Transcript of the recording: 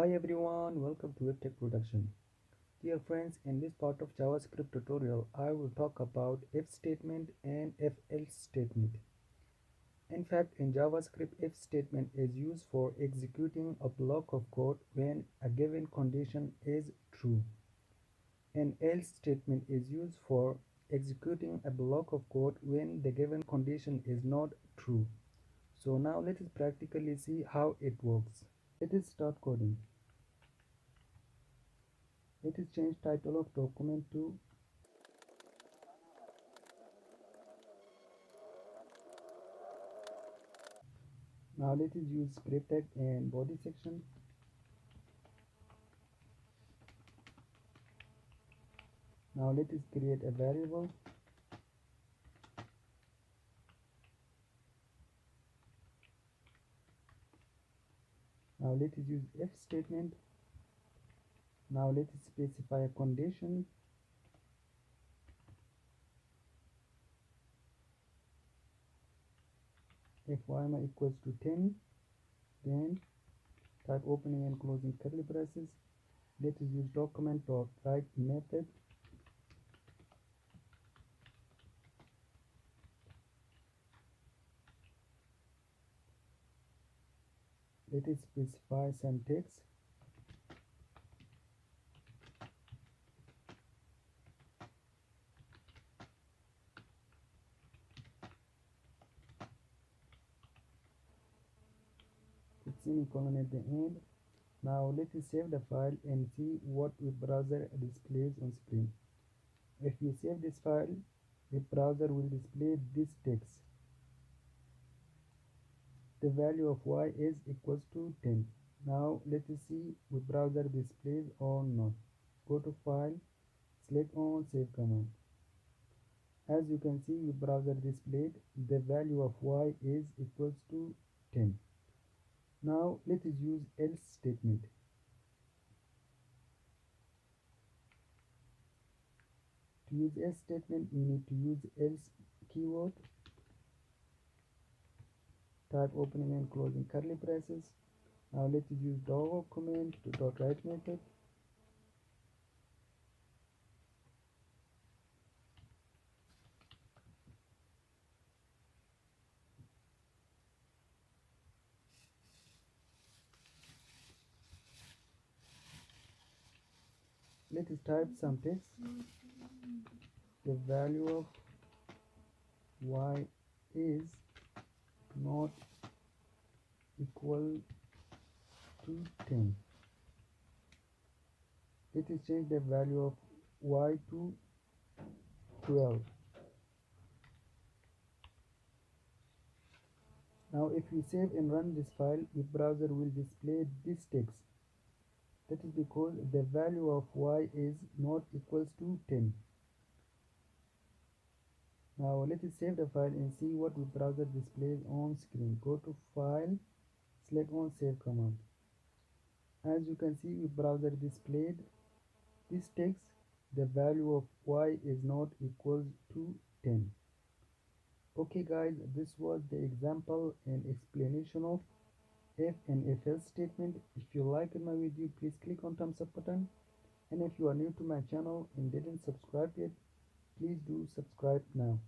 Hi everyone, welcome to Web Tech Production. Dear friends, in this part of JavaScript tutorial, I will talk about if statement and if else statement. In fact, in JavaScript, if statement is used for executing a block of code when a given condition is true. An else statement is used for executing a block of code when the given condition is not true. So now let us practically see how it works. Let us start coding. Let us change title of document to now let us use script tag and body section. Now let us create a variable. Now let us use if statement. Now let us specify a condition. If y equals to 10, then type opening and closing curly braces. Let us use document.write method. Let us specify some text. Put semicolon at the end. Now let us save the file and see what web browser displays on screen. If you save this file, the browser will display this text. The value of y is equals to 10. Now let us see web browser displays or not. Go to file, select on save command. As you can see, web browser displayed the value of y is equals to 10. Now let us use else statement. To use else statement, you need to use else keyword. Type opening and closing curly braces. Now let us use document to .write method. Let us type some text. The value of y is not equal to 10. Let us change the value of y to 12. Now if we save and run this file, the browser will display this text. That is because the value of y is not equals to 10. Now let us save the file and see what the browser displays on screen. Go to file, select on save command. As you can see, the browser displayed this text. The value of y is not equals to 10. Okay guys, this was the example and explanation of if and if else statement. If you liked my video, please click on thumbs up button, and if you are new to my channel and didn't subscribe yet, please do subscribe now.